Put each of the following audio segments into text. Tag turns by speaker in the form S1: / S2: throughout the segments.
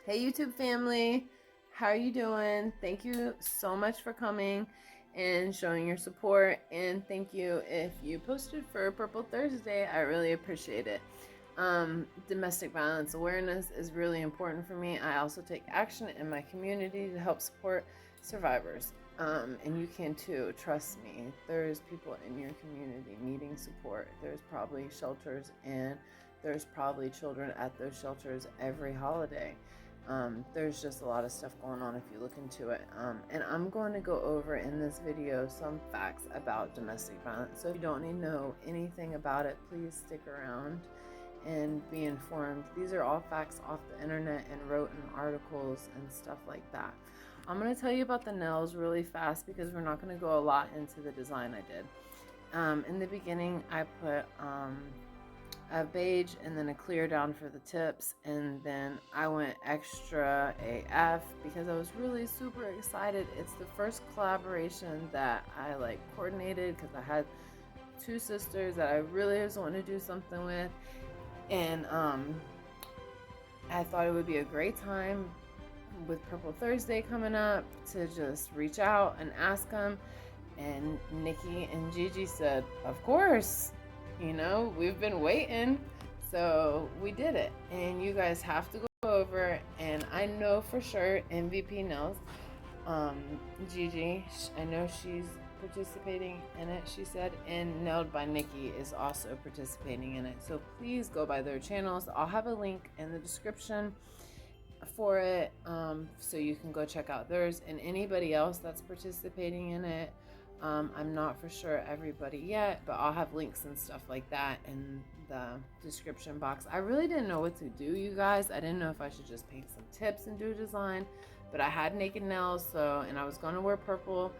S1: Hey YouTube family, how are you doing? Thank you so much for coming and showing your support, and thank you if you posted for Purple Thursday. I really appreciate it. Domestic violence awareness is really important for me. I also take action in my community to help support survivors, and you can too. Trust me, there's people in your community needing support. There's probably shelters, and there's probably children at those shelters every holiday. There's just a lot of stuff going on if you look into it. And I'm going to go over in this video some facts about domestic violence. So if you don't need to know anything about it, please stick around and be informed. These are all facts off the internet and wrote in articles and stuff like that. I'm going to tell you about the nails really fast because we're not going to go a lot into the design I did. In the beginning, I put a beige and then a clear down for the tips, and then I went extra AF because I was really super excited. It's the first collaboration that I coordinated because I had two sisters that I really just wanted to do something with, and I thought it would be a great time with Purple Thursday coming up to just reach out and ask them. And Nikki and Gigi said, of course, we've been waiting. So we did it. And you guys have to go over, and I know for sure MvpNails, Gigi, I know she's participating in it, she said, and Nailed by Nikki is also participating in it. So please go by their channels. I'll have a link in the description for it, so you can go check out theirs and anybody else that's participating in it. I'm not for sure everybody yet, but I'll have links and stuff like that in the description box. I really didn't know what to do, you guys. I didn't know if I should just paint some tips and do a design, but I had naked nails, and I was going to wear purple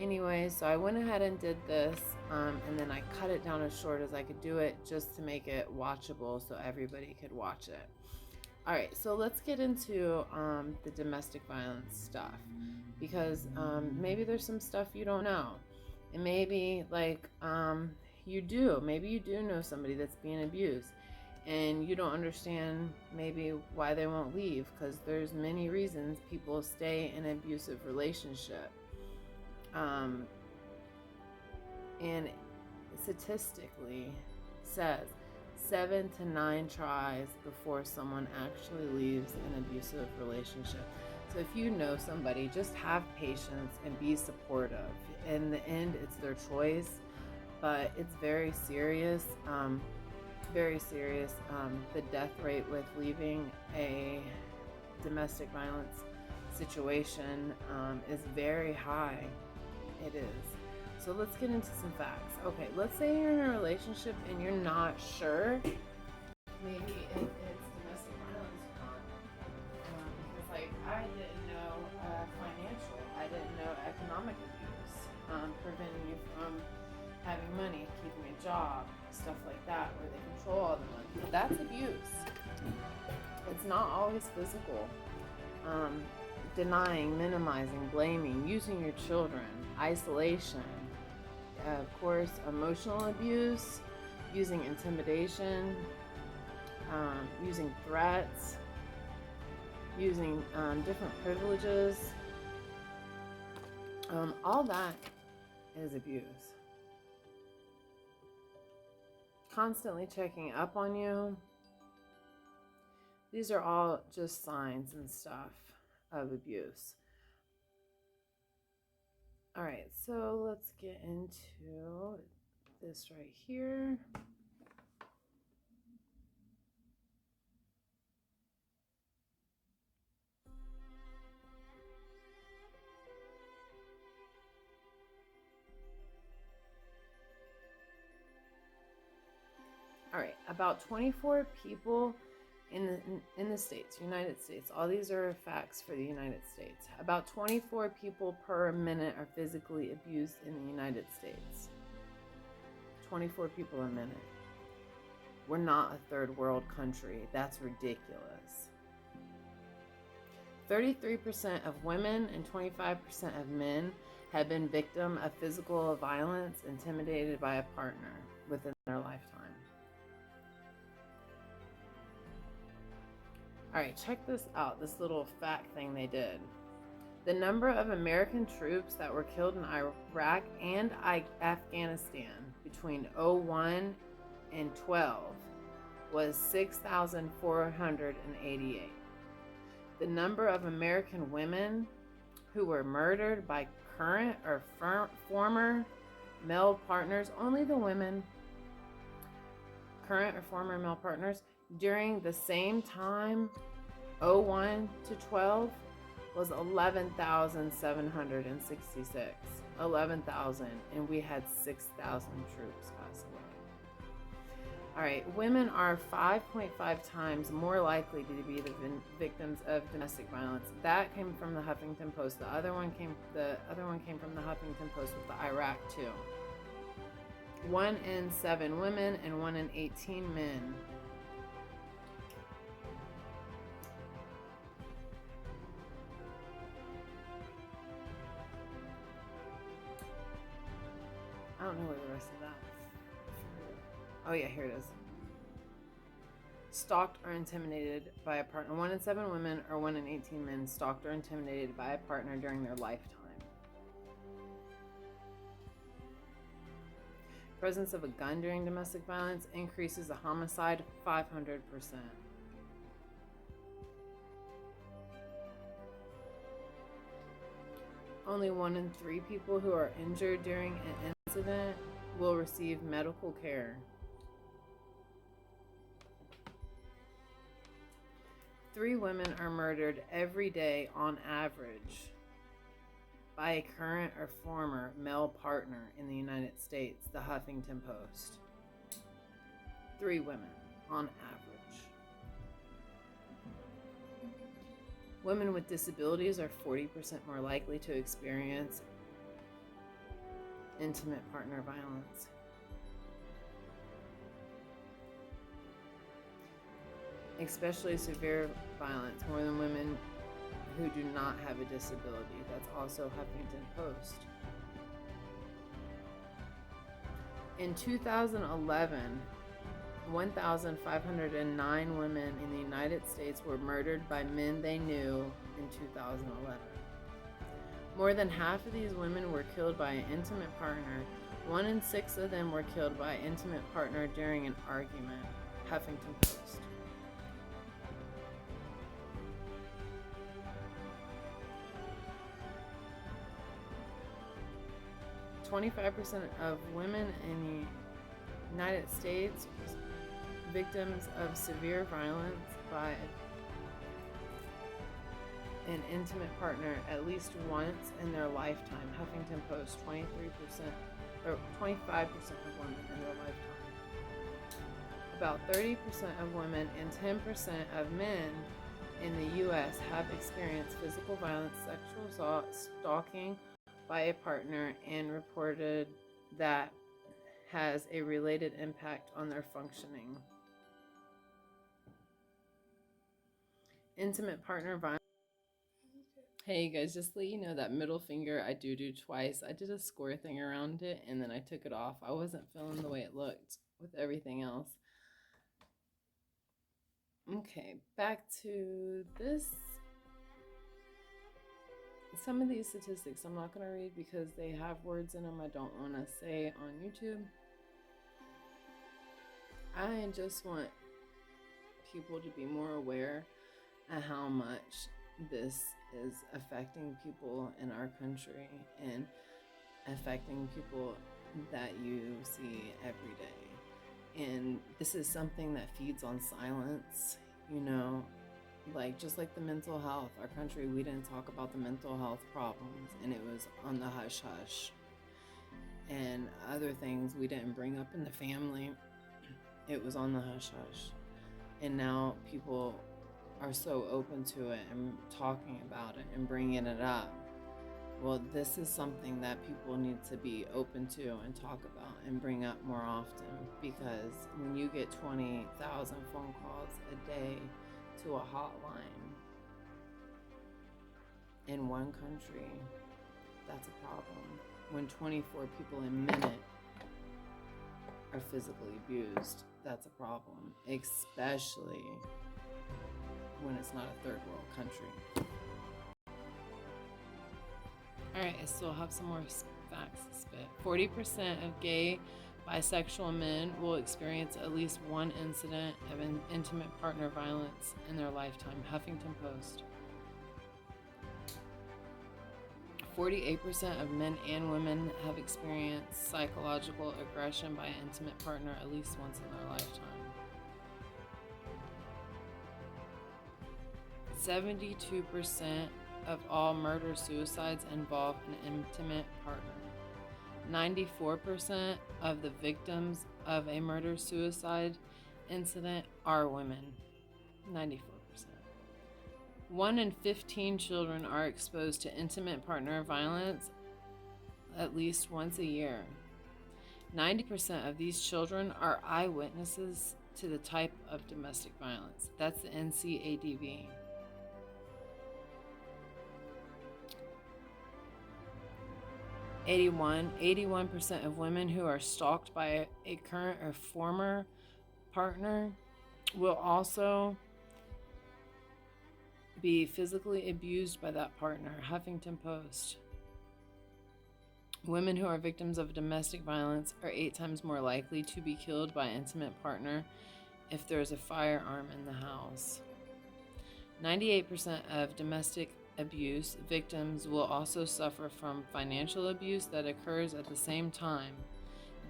S1: anyway, so I went ahead and did this, and then I cut it down as short as I could do it just to make it watchable so everybody could watch it. All right, so let's get into the domestic violence stuff, because maybe there's some stuff you don't know, and maybe you do know somebody that's being abused, and you don't understand maybe why they won't leave, because there's many reasons people stay in an abusive relationship, and statistically says 7 to 9 tries before someone actually leaves an abusive relationship. So if you know somebody, just have patience and be supportive. In the end, it's their choice, but it's very serious. Very serious. The death rate with leaving a domestic violence situation is very high. It is. So let's get into some facts. Okay, let's say you're in a relationship and you're not sure maybe if it's domestic violence or not. Because I didn't know financial, I didn't know economic abuse, preventing you from having money, keeping a job, stuff like that, where they control all the money. That's abuse. It's not always physical. Denying, minimizing, blaming, using your children, isolation, of course, emotional abuse, using intimidation, using threats, using different privileges. All that is abuse. Constantly checking up on you. These are all just signs and stuff of abuse. All right, so let's get into this right here. All right, about 24 people in the States, United States. All these are facts for the United States. About 24 people per minute are physically abused in the United States. 24 people a minute. We're not a third world country. That's ridiculous. 33% of women and 25% of men have been victim of physical violence, intimidated by a partner within their lifetime. All right, check this out, this little fact thing they did. The number of American troops that were killed in Iraq and Afghanistan between 01 and 12 was 6,488. The number of American women who were murdered by current or former male partners, only the women, current or former male partners, during the same time, 01 to 12, was 11,766. 11,000, and we had 6,000 troops pass away. All right, women are 5.5 times more likely to be the victims of domestic violence. That came from the Huffington Post. The other one came from the Huffington Post with the Iraq too. 1 in 7 women and 1 in 18 men. I don't know where the rest of that. Oh yeah, here it is. Stalked or intimidated by a partner. 1 in 7 women or 1 in 18 men stalked or intimidated by a partner during their lifetime. Presence of a gun during domestic violence increases a homicide 500%. Only 1 in 3 people who are injured during an incident will receive medical care. 3 women are murdered every day on average by a current or former male partner in the United States, the Huffington Post. 3 women on average. Women with disabilities are 40% more likely to experience intimate partner violence. Especially severe violence, more than women who do not have a disability. That's also Huffington Post. In 2011, 1,509 women in the United States were murdered by men they knew in 2011. More than half of these women were killed by an intimate partner. 1 in 6 of them were killed by an intimate partner during an argument. Huffington Post. 25% of women in the United States victims of severe violence by an intimate partner at least once in their lifetime. Huffington Post, 23% or 25% of women in their lifetime. About 30% of women and 10% of men in the U.S. have experienced physical violence, sexual assault, stalking by a partner, and reported that has a related impact on their functioning. Intimate partner violence. Hey you guys, just to let you know that middle finger I do twice. I did a square thing around it and then I took it off. I wasn't feeling the way it looked with everything else. Okay, back to this. Some of these statistics I'm not going to read because they have words in them I don't want to say on YouTube. I just want people to be more aware of how much this is affecting people in our country and affecting people that you see every day. And this is something that feeds on silence, you know. Like, just like the mental health, our country, we didn't talk about the mental health problems, and it was on the hush hush. And other things we didn't bring up in the family, it was on the hush hush. And now people are so open to it and talking about it and bringing it up. Well, this is something that people need to be open to and talk about and bring up more often, because when you get 20,000 phone calls a day to a hotline in one country, that's a problem. When 24 people a minute are physically abused, that's a problem, especially when it's not a third world country. Alright, I still have some more facts to spit. 40% of gay, bisexual men will experience at least one incident of intimate partner violence in their lifetime. Huffington Post. 48% of men and women have experienced psychological aggression by an intimate partner at least once in their lifetime. 72% of all murder-suicides involve an intimate partner. 94% of the victims of a murder-suicide incident are women. 94%. 1 in 15 children are exposed to intimate partner violence at least once a year. 90% of these children are eyewitnesses to the type of domestic violence. That's the NCADV. 81% of women who are stalked by a current or former partner will also be physically abused by that partner. Huffington Post. Women who are victims of domestic violence are 8 times more likely to be killed by an intimate partner if there is a firearm in the house. 98% of domestic abuse victims will also suffer from financial abuse that occurs at the same time.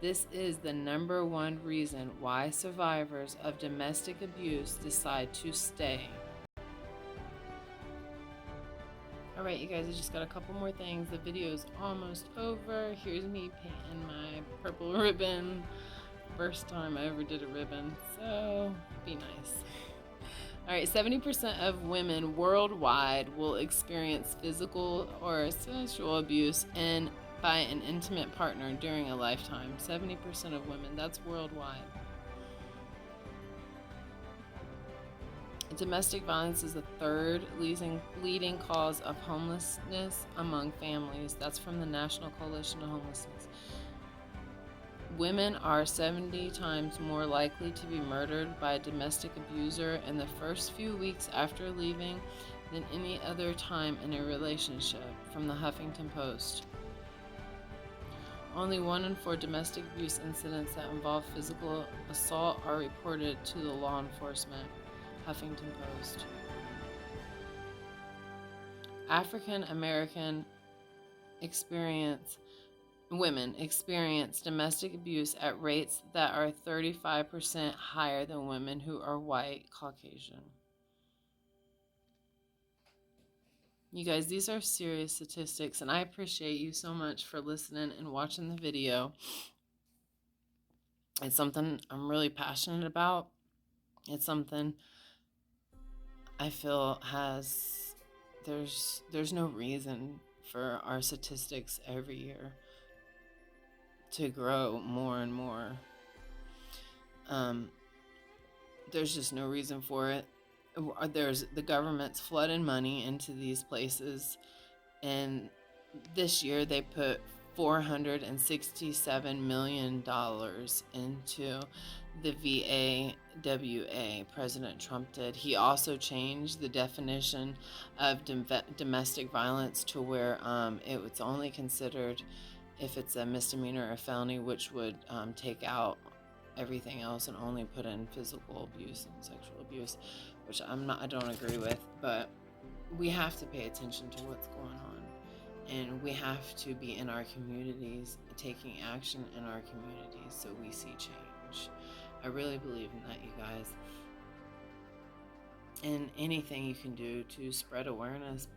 S1: This is the number one reason why survivors of domestic abuse decide to stay. Alright, you guys, I just got a couple more things. The video is almost over. Here's me painting my purple ribbon. First time I ever did a ribbon, so be nice. Alright, 70% of women worldwide will experience physical or sexual abuse by an intimate partner during a lifetime. 70% of women, that's worldwide. Domestic violence is the third leading cause of homelessness among families. That's from the National Coalition of Homelessness. Women are 70 times more likely to be murdered by a domestic abuser in the first few weeks after leaving than any other time in a relationship, from the Huffington Post. Only 1 in 4 domestic abuse incidents that involve physical assault are reported to the law enforcement. Huffington Post. African American women experience domestic abuse at rates that are 35% higher than women who are white, Caucasian. You guys, these are serious statistics, and I appreciate you so much for listening and watching the video. It's something I'm really passionate about. It's something I feel there's no reason for our statistics every year to grow more and more. There's just no reason for it. There's the government's flooding money into these places, and this year they put $467 million into the VAWA. President Trump did. He also changed the definition of domestic violence to where it's only considered if it's a misdemeanor or a felony, which would take out everything else and only put in physical abuse and sexual abuse, which I don't agree with. But we have to pay attention to what's going on, and we have to be in our communities, taking action in our communities so we see change. I really believe in that, you guys. And anything you can do to spread awareness,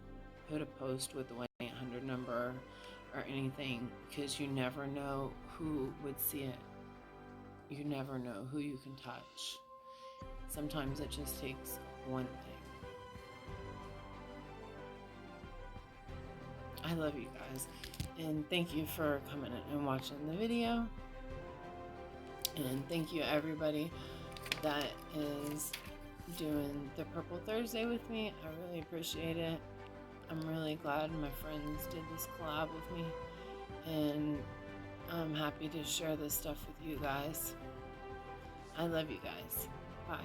S1: put a post with the 1-800 number or anything, because you never know who would see it. You never know who you can touch. Sometimes it just takes one thing. I love you guys, and thank you for coming and watching the video. And thank you everybody that is doing the Purple Thursday with me. I really appreciate it. I'm really glad my friends did this collab with me, and I'm happy to share this stuff with you guys. I love you guys. Bye.